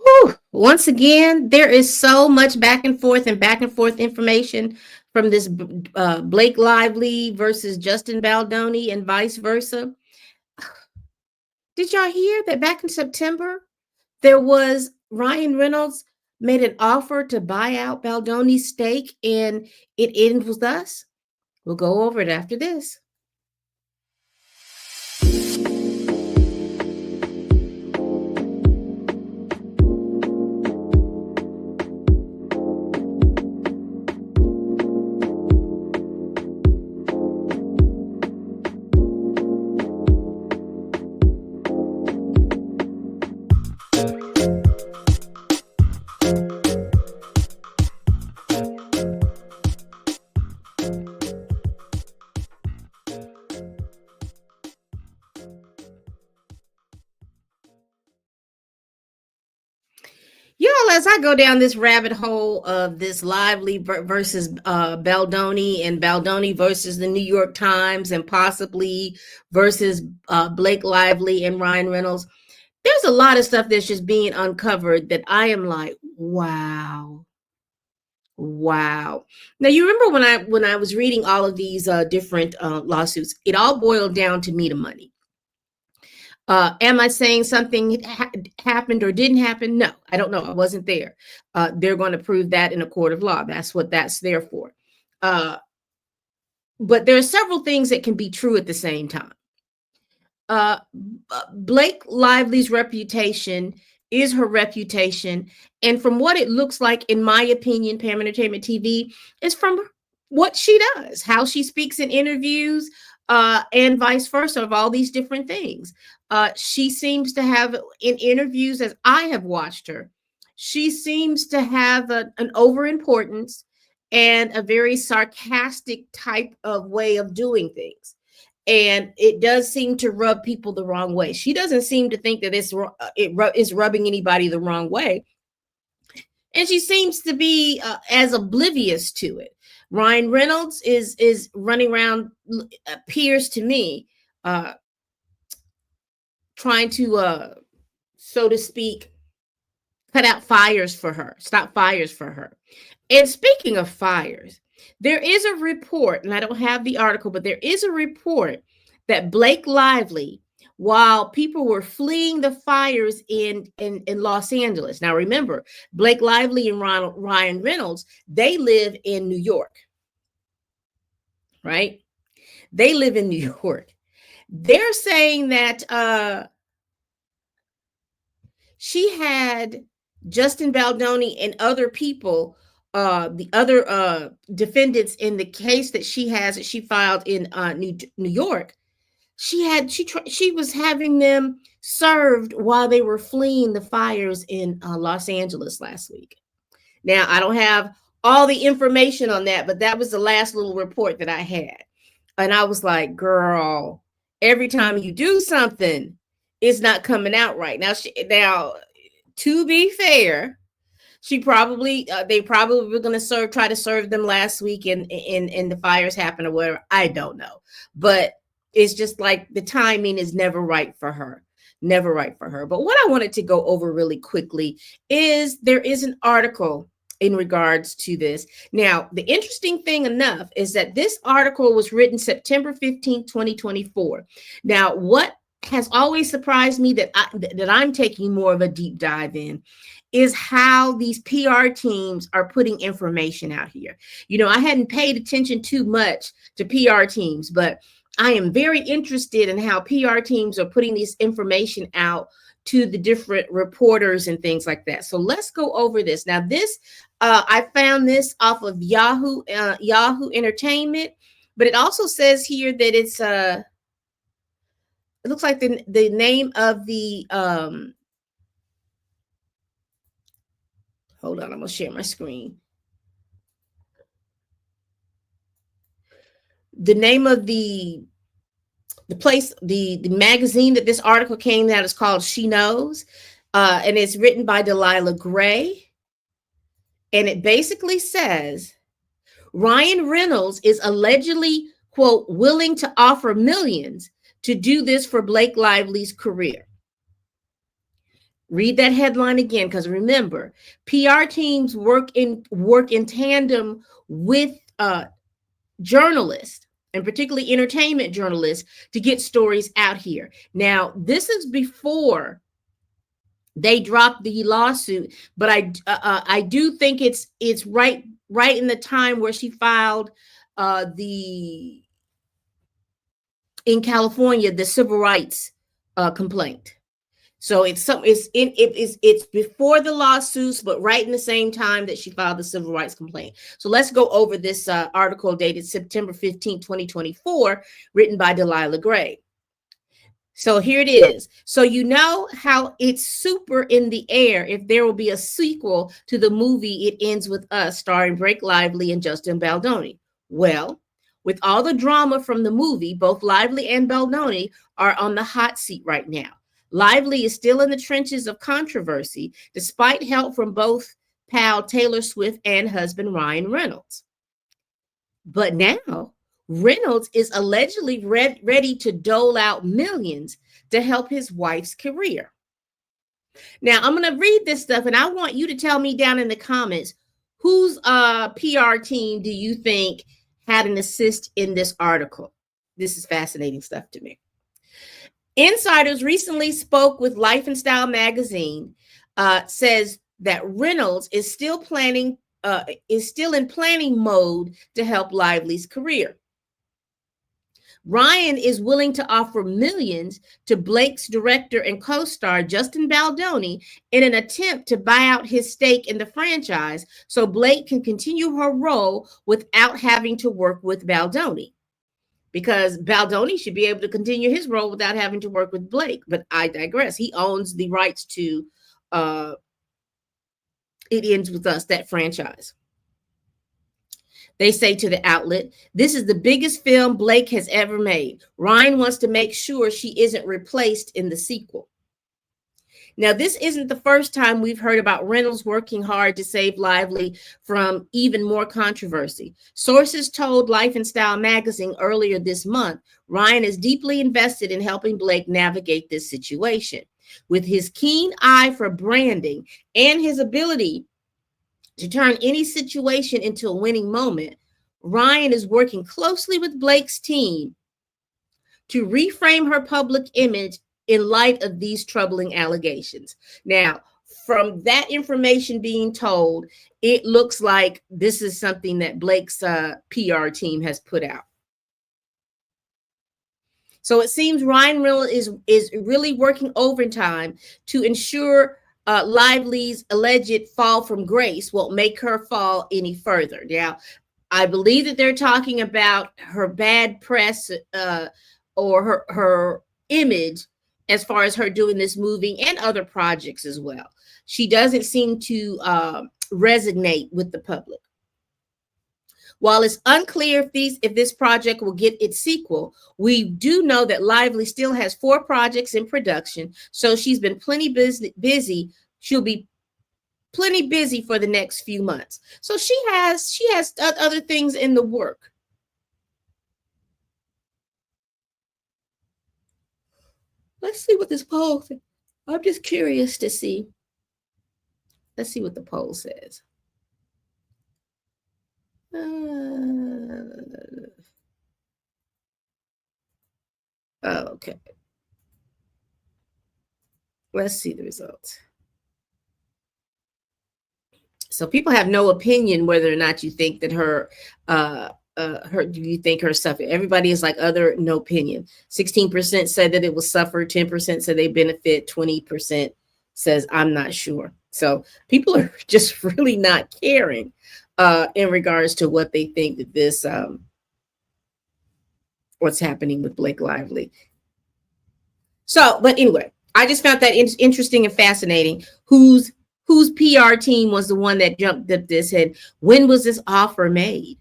Whew. Once again, there is so much back and forth information from this Blake Lively versus Justin Baldoni and vice versa. Did y'all hear that back in September, there was Ryan Reynolds made an offer to buy out Baldoni's stake and it ends with us? We'll go over it after this. Y'all, as I go down this rabbit hole of this Lively versus Baldoni and Baldoni versus the New York Times and possibly versus Blake Lively and Ryan Reynolds, there's a lot of stuff that's just being uncovered that I am like, wow. Wow. Now you remember when I was reading all of these different lawsuits, it all boiled down to me to money. Am I saying something happened or didn't happen? No, I don't know. I wasn't there. They're going to prove that in a court of law. That's what that's there for. But there are several things that can be true at the same time. Blake Lively's reputation is her reputation. And from what it looks like, in my opinion, Pam Entertainment TV, is from what she does, how she speaks in interviews, and vice versa, of all these different things. She seems to have, in interviews as I have watched her, she seems to have an overimportance and a very sarcastic type of way of doing things. And it does seem to rub people the wrong way. She doesn't seem to think that it is rubbing anybody the wrong way. And she seems to be as oblivious to it. Ryan Reynolds is running around, appears to me, trying to, so to speak, cut out fires for her, stop fires for her. And speaking of fires, there is a report, and I don't have the article, but there is a report that Blake Lively, while people were fleeing the fires in Los Angeles. Now, remember, Blake Lively and Ryan Reynolds, they live in New York, right? They live in New York. They're saying that she had Justin Baldoni and other people, the other defendants in the case that she filed in New York. She was having them served while they were fleeing the fires in Los Angeles last week. Now, I don't have all the information on that, but that was the last little report that I had. And I was like, girl, every time you do something, it's not coming out right. Now, to be fair, they probably were going to try to serve them last week and the fires happened or whatever. I don't know. But it's just like the timing is never right for her. Never right for her. But what I wanted to go over really quickly is there is an article in regards to this. Now, the interesting thing enough is that this article was written September 15th, 2024. Now, what has always surprised me that I'm taking more of a deep dive in is how these PR teams are putting information out here. You know, I hadn't paid attention too much to PR teams, but I am very interested in how PR teams are putting this information out to the different reporters and things like that. So let's go over this. Now, this, I found this off of Yahoo Entertainment, but it also says here that it's, it looks like the name of the, hold on, I'm going to share my screen. The name of the place, the magazine that this article came out is called She Knows, and it's written by Delilah Gray. And it basically says, Ryan Reynolds is allegedly, quote, willing to offer millions to do this for Blake Lively's career. Read that headline again, because remember, PR teams work in tandem with journalists, and particularly entertainment journalists, to get stories out here. Now, this is before they dropped the lawsuit, but I do think it's right in the time where she filed the in California the civil rights complaint. So it's before the lawsuits, but right in the same time that she filed the civil rights complaint. So let's go over this article dated September 15, 2024, written by Delilah Gray. So here it is. So you know how it's super in the air if there will be a sequel to the movie It Ends With Us, starring Blake Lively and Justin Baldoni. Well, with all the drama from the movie, both Lively and Baldoni are on the hot seat right now. Lively is still in the trenches of controversy, despite help from both pal Taylor Swift and husband Ryan Reynolds. But now, Reynolds is allegedly ready to dole out millions to help his wife's career. Now, I'm going to read this stuff, and I want you to tell me down in the comments, whose PR team do you think had an assist in this article? This is fascinating stuff to me. Insiders recently spoke with Life and Style magazine, says that Reynolds is still in planning mode to help Lively's career. Ryan is willing to offer millions to Blake's director and co-star Justin Baldoni in an attempt to buy out his stake in the franchise so Blake can continue her role without having to work with Baldoni. Because Baldoni should be able to continue his role without having to work with Blake. But I digress. He owns the rights to It Ends With Us, that franchise. They say to the outlet, this is the biggest film Blake has ever made. Ryan wants to make sure she isn't replaced in the sequel. Now, this isn't the first time we've heard about Reynolds working hard to save Lively from even more controversy. Sources told Life and Style magazine earlier this month, Ryan is deeply invested in helping Blake navigate this situation. With his keen eye for branding and his ability to turn any situation into a winning moment, Ryan is working closely with Blake's team to reframe her public image in light of these troubling allegations. Now, from that information being told, it looks like this is something that Blake's PR team has put out. So it seems Ryan Reynolds is really working overtime to ensure Lively's alleged fall from grace won't make her fall any further. Now, I believe that they're talking about her bad press or her image as far as her doing this movie and other projects as well. She doesn't seem to resonate with the public. While it's unclear if this project will get its sequel, we do know that Lively still has 4 projects in production, so she's been plenty busy. She'll be plenty busy for the next few months. So she has other things in the work. Let's see what this poll says. I'm just curious to see. Let's see what the poll says. Okay. Let's see the results. So people have no opinion whether or not you think that do you think her suffered? Everybody is like no opinion. 16% said that it will suffer, 10% said they benefit, 20% says I'm not sure. So people are just really not caring in regards to what they think that this what's happening with Blake Lively. So, but anyway, I just found that interesting and fascinating. Whose PR team was the one that jumped up this head? When was this offer made?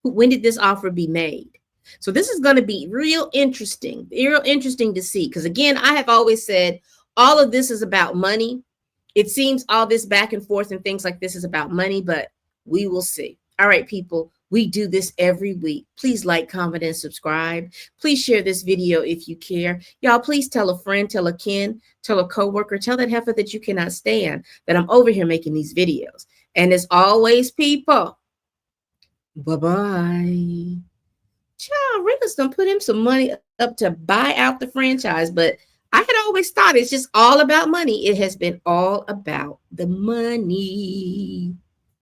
When did this offer be made? So this is going to be real interesting to see. Because again, I have always said all of this is about money. It seems all this back and forth and things like this is about money, but we will see. All right, people, We do this every week. Please like, comment, and subscribe. Please share this video if you care. Y'all, please tell a friend, tell a kin, tell a coworker, tell that heifer that you cannot stand that I'm over here making these videos. And as always, people, bye-bye. Child, Rick's done put him some money up to buy out the franchise, but I had always thought it's just all about money. It has been all about the money.